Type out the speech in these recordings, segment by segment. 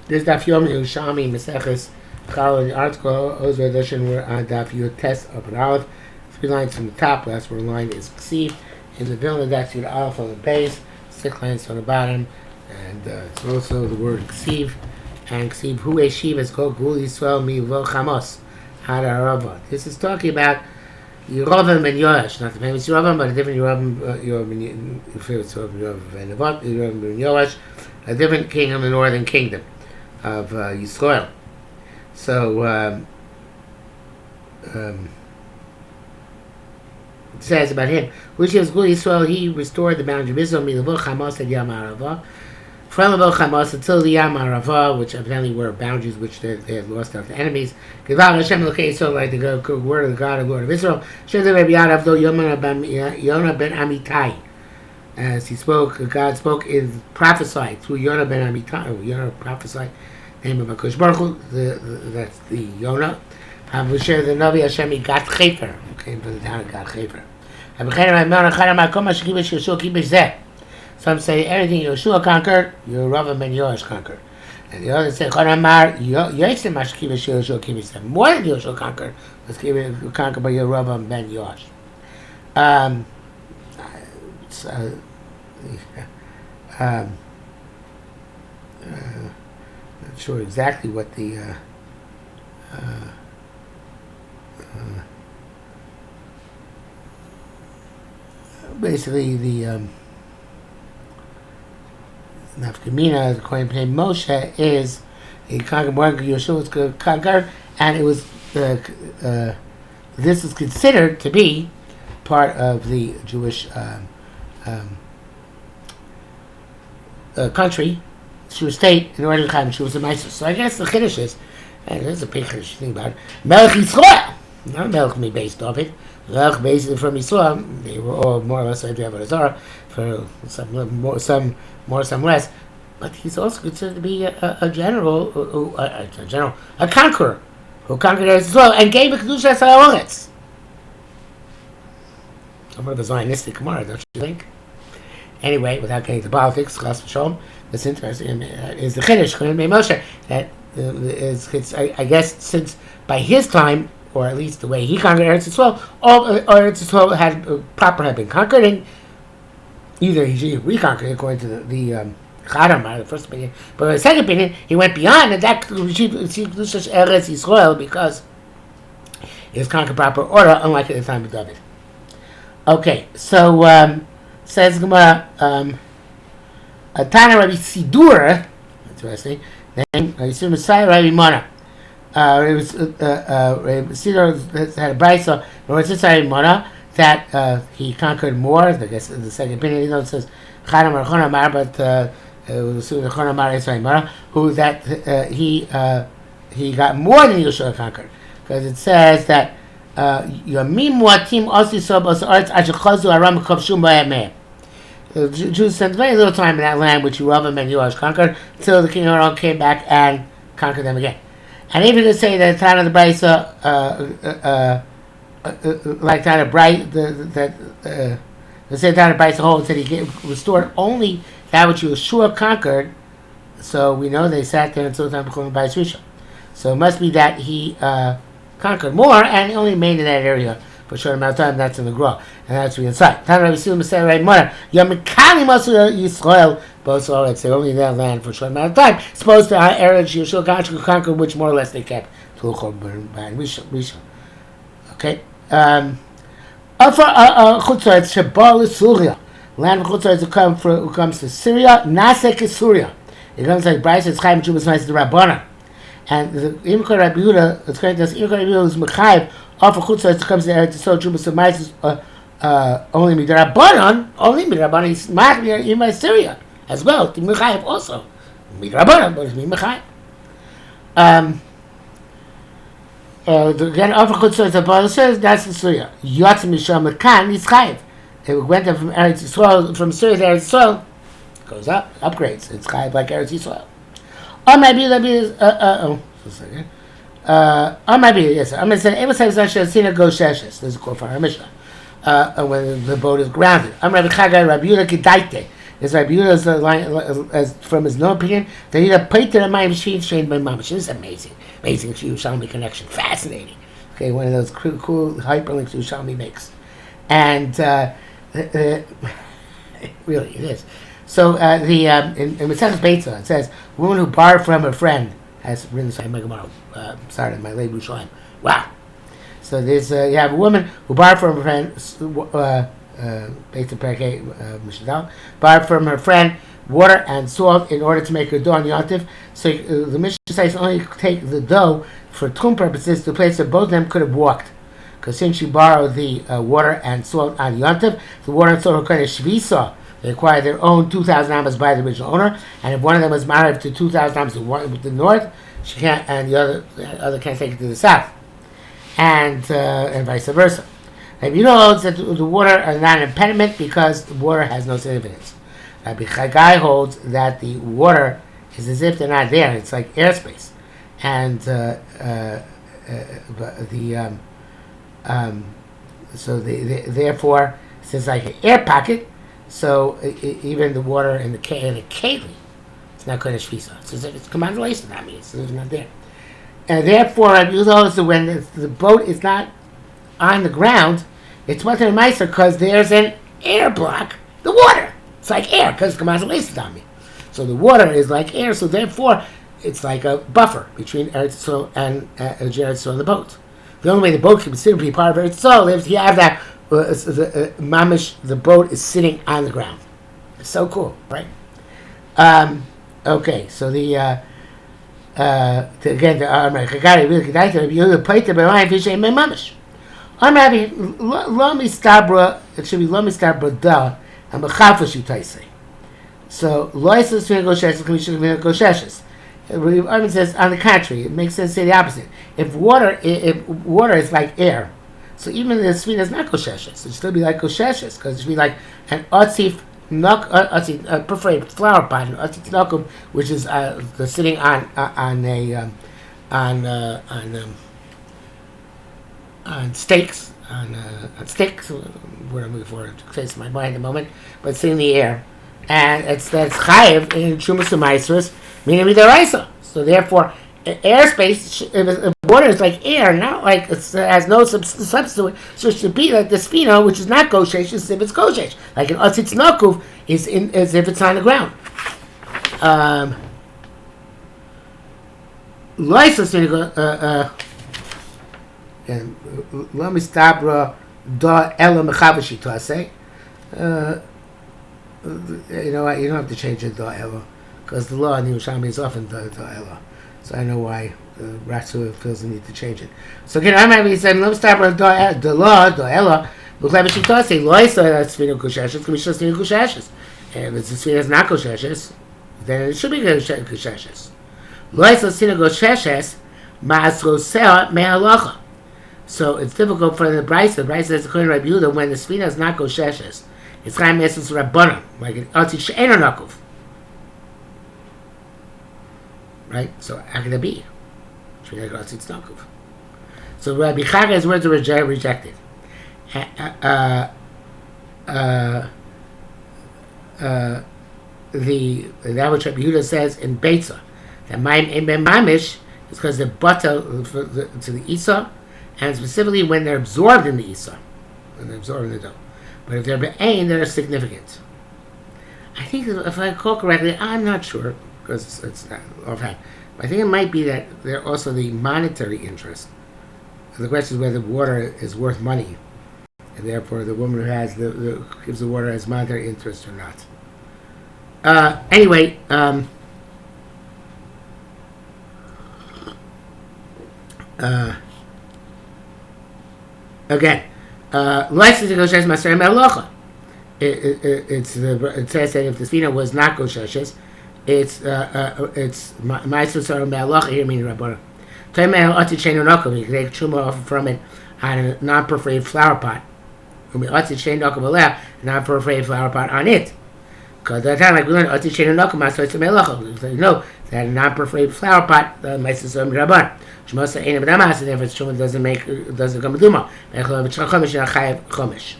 This Daf Yomi Yerushalmi Maseches Challah. The article Ozer edition we're on Daf Yud Tes up and Aleph. 3 lines from the top. Last one line is Ksiv. In the Vilna that's Yud Aleph on the base. 6 lines from the bottom, and it's also the word Ksiv. And Ksiv Hu Eshiv is called Gul Yisrael Mi Vo Chamos Had Arava. This is talking about Yerovam and Yoash, not the famous Yerovam, but a different Yerovam. Yerovam and Yoash, a different kingdom, the northern kingdom of Yisrael. So it says about him, which is good Yisrael, he restored the boundary of Israel, Milavot Chamos and Yam Arava, from Lavot Chamos until the Yam Arava, which evidently were boundaries which they had lost out to enemies. Gival Hashem Elokei Yisrael, like the word of the God and Lord of Israel. Shem Rabbi Yadav do Yonah ben Amitai. As he spoke, God spoke in prophesied through Yonah ben Amitai. Yonah prophesied name of HaKadosh Baruch Hu. That's the Yonah. Havusher the Navi Hashem Gat Chefer, who came from the town of Gat Chefer. Some say everything Yeshua conquered, Yerovam ben Yoash conquered. And the others say, more than Yeshua conquered was conquered by Yerovam ben Yoash. Not sure exactly what the basically the Nafkamina, according to Moshe, is a conquered more than Yeshua was conquered, and it was this is considered to be part of the Jewish country, Jewish state, in order to become Jewish and Meister. So I guess the Chiddush is, and there's a big Chiddush thing about it, Melech Yisrael, not Melech me based off it, Melech basically from Yisrael. They were all more or less like Avodah Zarah, for some more, some less, but he's also considered to be a general, a conqueror, who conquered Israel and gave a Kedusha Sa'oretz. Somewhat of a Zionistic Gemara, don't you think? Anyway, without getting into politics, Chas v'Shalom, what's interesting is the Chiddush, Moshe, that it's, I guess, since by his time, or at least the way he conquered Eretz Yisrael, all Eretz Yisrael had been conquered, and either he reconquered according to the Chadamar, the first opinion, but the second opinion, he went beyond, and that received Eretz Yisrael because it was conquered proper order, unlike at the time of David. Okay, so says Gemara, Tana Rabbi Sidur, interesting, then I assume Messiah Rabbi Mana. It was Sidur had a brayso, or it's Rabbi Mana, that he conquered more. I guess in the second opinion, it says Chanamar Chonamar, but Chonamar is Rabbi Mana, who that he got more than Yeshua conquered, because it says that Yamim Muatim Osi Sobos Arts Achachazu Aram Kovshum Ba'ameh. The Jews spent very little time in that land which Yerovam and Yoash conquered until the king of Aram came back and conquered them again. And even to say that the town of the Brisa, like town of Bright, the same town of Brisa holds that he restored only that which Yeshua conquered. So we know they sat there until the time of Bais Rishon. So it must be that he conquered more and only remained in that area for a short amount of time. That's in the Gra, and that's inside. Tan Rabbi Silu Messiah Rabbi Mona Yamikali Masu Yisrael. Both all it's only in that land for a short amount of time. Supposed to Eretz Yeshua conquer, which more or less they kept to Rishon. Okay. Chutzaretz Shabal Syria, land of Chutzaretz who comes to Syria. Nasek is Syria. It comes like Bryce. It's Chaim Jubas nice the Rabbana. And the Imkar Rabbi Yehuda, it's going to say Imkar Rabbi Yehuda is Mechayev off of Chutzaretz comes to Eretz Yisrael Jubas Ma'is only Midrabanan, is Ma'ir in Syria as well. The Mechayev also Midrabanan, but it's Mechayev. Again, off of Chutzaretz the Bible says that's in Syria. Yatz Misham Mekan is Chayev. It went from Eretz Yisrael, from Syria to Eretz Yisrael, goes up, upgrades. It's Chayev like Eretz Yisrael. Or maybe yes. I'm going to say Amos says Shasina go Sheshes. There's a quote from our Mishnah. When the boat is grounded. I'm Rabbi Chagai Rabbi Yehuda Kedaite. is Rabbi Yehuda's as from his no opinion that he had paid to the Mayim trained by Mamash. This is amazing, amazing Yerushalmi connection, fascinating. Okay, one of those cool hyperlinks Yerushalmi makes, and really it is. So in Masechus Beitza it says, a woman who borrowed from her friend has written by my Gemara. Started my Leib Yerushalayim. Wow. So there's you have a woman who borrowed from her friend. Borrowed from her friend water and salt in order to make her dough on Yontif. So the Mishnah says only take the dough for tchum purposes to a place that both of them could have walked. Because since she borrowed the water and salt on Yontif, the water and salt are kind of shvisa. They acquired their own 2,000 amas by the original owner, and if one of them was married to 2,000 amas with the north, she can't, and the other can't take it to the south, and vice versa. If you know that the water is not an impediment because the water has no significance. Rabbi Chagai holds that the water is as if they're not there; it's like airspace, and therefore it's like an air pocket. So even the water in the keli, it's not kodesh shvisa. So it's command relation. That means it's not there, and therefore Rabbi Yehuda holds that when the boat is not on the ground, it's mutter meiser because there's an air block. The water, it's like air because command relation on me. So the water is like air. So therefore, it's like a buffer between Eretz Yisrael and Eretz Yisrael and the boat. The only way the boat can consider to be part of Eretz Yisrael is you have that. Mamish, the boat is sitting on the ground. It's so cool, right? Okay, so the again the Chagari really kedai to you plate the b'mayim fishay mamish. I'm having lo mistabra. It should be lo mistabra da and b'chafash utaisei. So loisus v'negoshes commission v'negoshes. Armin says on the contrary, it makes sense to say the opposite. If water is like air. So even the sweet is not kosheshes. It should be like kosheshes because it should be like an otzif perforated flower pot, an otzif nokum, which is sitting on stakes, on sticks. What I'm looking for to place my mind in a moment, but it's in the air, and that's chayiv in Trumas U'Maisros, meaning midaraisa. So therefore, airspace, if water is like air, not like it has no substitute, so it should be like the spheno, which is not goshesh, as if it's goshesh. Like an otzitz nakuv is as if it's on the ground. Let me stop da ela mechabashi to say. You know what? You don't have to change it da ela because the law in Yerushalmi is often da ela. So I know why Ratsu feels the need to change it. So again, I'm having said, let me stop with the law, the Ella. Look like she does say, Lois, that's Svino Kushashes, Commission Svino Kushashes. And if the Svino is not Kushashes, then it should be Kushashes. Lois, Svino Kushashes, Ma'asrosea, Me'alacha. So it's difficult for the Bryce. The Bryce says, according to Rabbi Yehuda, when the Svino is not Kushashes, it's Chaim Esses Rabbanim, like an Otzi She'en Nakuf. Right? So how can it be? So Rabbi Chagai's words are rejected. That which Rabbi Yehuda says in Beitza, that Mayim Ein Mamish is because they're butter to the Isa, and specifically when they're absorbed in the Isa, when they're absorbed in the dough. But if they're Be'ain, they're significant. I think if I recall correctly, I'm not sure because it's not offhand. I think it might be that they're also the monetary interest. And the question is whether water is worth money, and therefore the woman who has gives the water as monetary interest or not. Anyway, again, license to go shesh maser me'alocha. It says that if the sphina was not gosheshes, it's ma'asos or me'alocha here meaning rabbana. Toimei oti sheinu nokum, you can take truma off from it on a non-perforated flower pot. Umi oti sheinu nokum aleh, non-perforated flower pot on it. Because at the time, like we learned, oti sheinu nokum ma'asos or me'alocha. So you know that a non-perforated flower pot, ma'asos or rabbana. Shmosa ain't about damas, and therefore truma doesn't come duma. Mechol b'tzchal chomesh and chayev chomesh.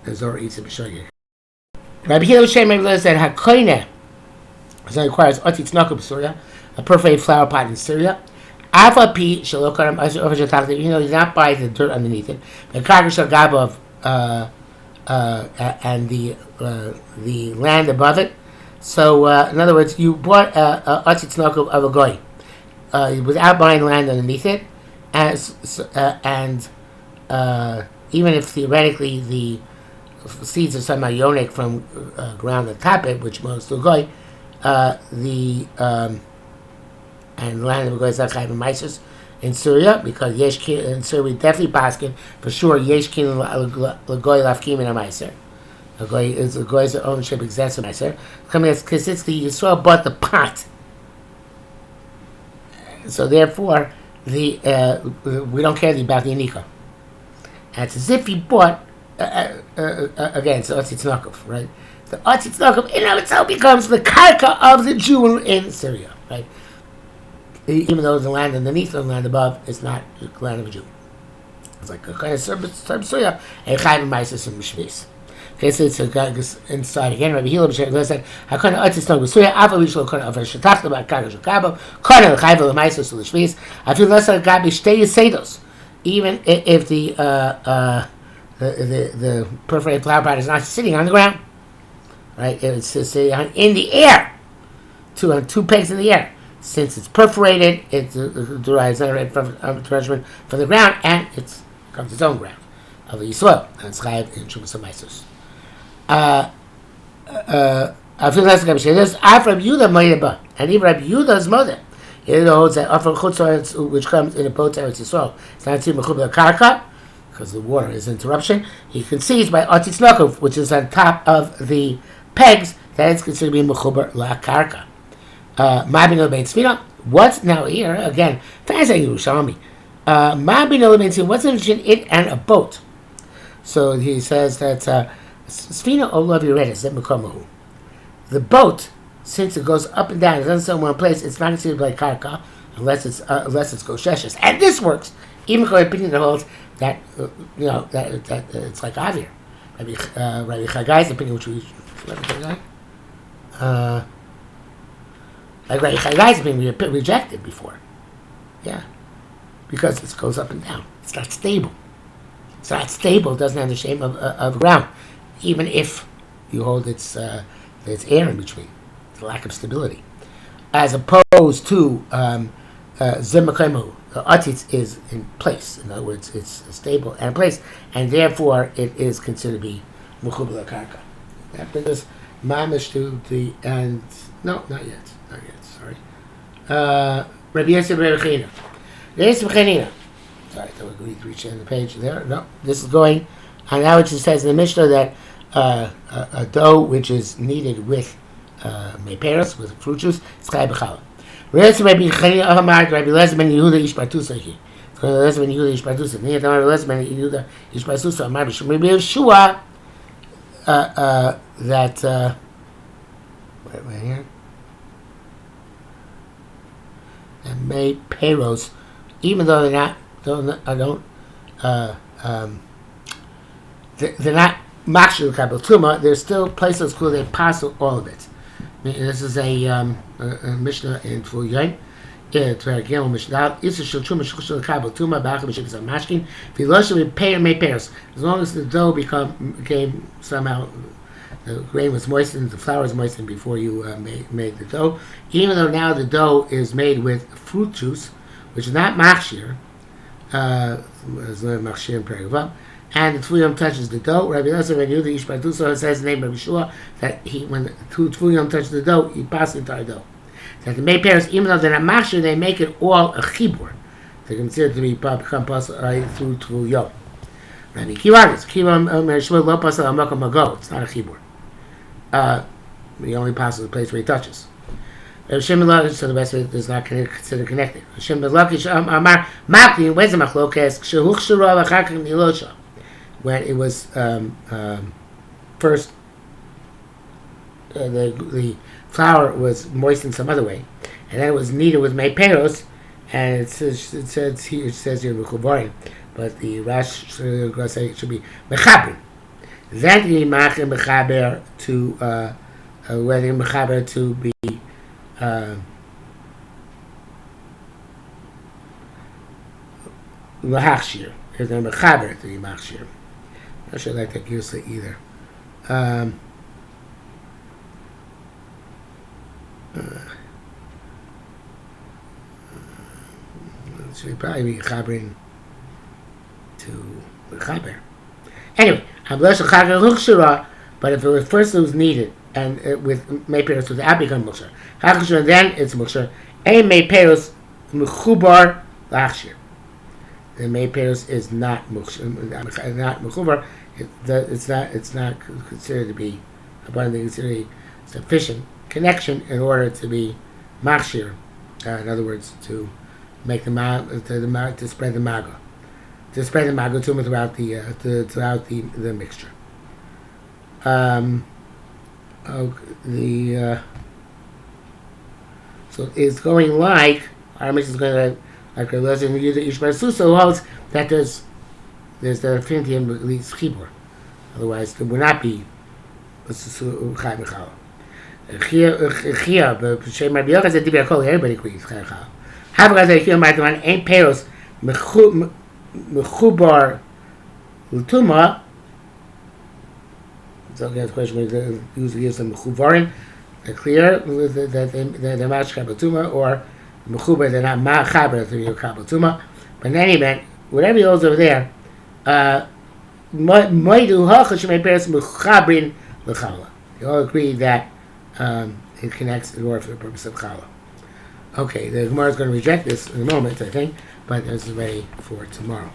The Zohar eats it b'shoyeh. Rabbi Hillel Shem said Hakoine, so it requires Otit Nokum Surya, a perforated flower pot in Syria. Alpha P Shalokaram you know, you not buy the dirt underneath it. The Kagash Gabov and the land above it. So in other words, you bought a Otit Nokum of a goy without buying land underneath it, and even if theoretically the seeds are somehow yonic from ground on top it, which most to goy, and land of goy is not chayv meisus in Syria, because yesh in Syria we definitely paskin for sure yesh kin legoy lafkim in a meiser. A goy's ownership exists in meiser. Because it's the Yisrael bought the pot, so therefore we don't care about the anika. And it's as if he bought again. So Otzitz Nakov, right? The Otzitz Nakov in and of itself becomes the karka of the Jew in Syria, right? Even though the land underneath and the land above is not the land of a Jew. It's like a kind of Syria, a chayv meisus and mishvis. Okay, so it's inside again. Rabbi Hillel said, "Hakana Otzitz Nakov Syria. Aval Yishlo Kana Aver Shetach Lebat Kagash Kabel Kana Chayv Meisus L'Shvis. I feel less like Gabi Shtei Yisedos. Even if the perforated flower pot is not sitting on the ground, right? It's sitting in the air, two pegs in the air. Since it's perforated, it derives from the ground, and it becomes its own ground of the Yisrael, and it's chayv in Shumas HaMaisos. I feel less going to say this. After Rabbi Yehuda Moedeba, and even Rabbi Yehuda's mother, it holds that after Chutzor, which comes in a boat to Eretz Yisrael, it's not too mechubel karka, because the water is interruption. He concedes by Otzitz Nakov, which is on top of the pegs, that it's considered to be mechuber la karka. Ma'bino bein tzvina. What's now here again? Fascinating Yerushalmi. Ma'bino bein tzvina. What's the difference between it and a boat? So he says that tzvina olav yiredes zeh. The boat, since it goes up and down, it doesn't stay in one place. It's not considered like karka unless it's gosheshes. And this works even for opinion that holds that that it's like avir. Rabbi Chagai's opinion, which we like Rabbi Chagai's opinion, we rejected before. Yeah, because it goes up and down. It's not stable. It's not stable. It doesn't have the shape of ground, even if you hold its air in between. It's a lack of stability, as opposed to Zimakaimu. The Otzitz is in place. In other words, it's stable and in place, and therefore it is considered to be Mechubel Karka. That brings us mamish to the and no, not yet. Sorry. Rabbi Yosef Rebbe Chanina. Sorry, I thought we reach the end of the page there. No, this is going on now, which it says in the Mishnah that a dough which is kneaded with meperos, with fruit juice, is chai b'challah. Rabbi Chanina Ahamar, Rabbi Lezer ben Yehuda Ish Bartusa here. Rabbi Lezer ben Yehuda Ish Bartusa. Rabbi Lezer ben Yehuda Ish Bartusa. Amar b'Shem Rabbi Yeshua that right here. And made peros, even though they're not makshir kabel tuma, there's still places where they pass all of it. This is a Mishnah in Tvul Yoin. If as long as the dough became somehow, the grain was moistened, the flour was moistened before you made the dough. Even though now the dough is made with fruit juice, which is not machshir, as machshir in Perigvav, and the Tvul touches the dough. Rabbi Yosef ben Yehuda Ish Bartusa says the name of Yeshua that when the Tvul touches the dough, he passes the entire dough. That the Maypears, even though they're not machshir, they make it all a chibur. They're considered to be become possible through Tvul Yom. Rabbi Kivaris, Kiva lo pasal amakam mago. It's not a chibur. He only passes the place where he touches. Hashem Lakish, so the best way is not considered connected. Hashem Lakish Amar Makli, where's the machlokes? Shehuchshura v'chakam nilosha. When it was first, the flour was moistened some other way, and then it was kneaded with meperos, and it says here Mechubarim, but the Rash should be mechabrin. then the machim mechaber to whether mechaber to be lahachshir. Is there mechaber to be machshir? I should like that Girsa either. Should probably be chabrin to chaber. Anyway, but if it was first it was needed and with meiperos without becoming mukshar, and then it's mukshar. A meiperos mechubar lachshir. The meiperos is not mukshar, not mechubar. It's not considered to be abundantly considered sufficient connection in order to be machshir. In other words, to make to spread the maga, tumah throughout the mixture. So it's going like our mix is going like a lesson in Yishmael Susa who holds that there's the affinity in at least chibur. Otherwise, it would not be chai mechala. Chia, but Shem Rabbi Yochanan said everybody agrees chai mechala. However, as I my one ain't peros mechubar l'tuma. So again, the question was usually gives them mechubarin. They're clear that they're mashkab l'tuma or mechubar. They're not machaber to be l'tuma. But in any event, whatever he holds over there, moidu hacha shemay peros mechabrin l'chala. They all agree that it connects in order for the purpose of challah. Okay, the Gemara is going to reject this in a moment, I think, but this is ready for tomorrow.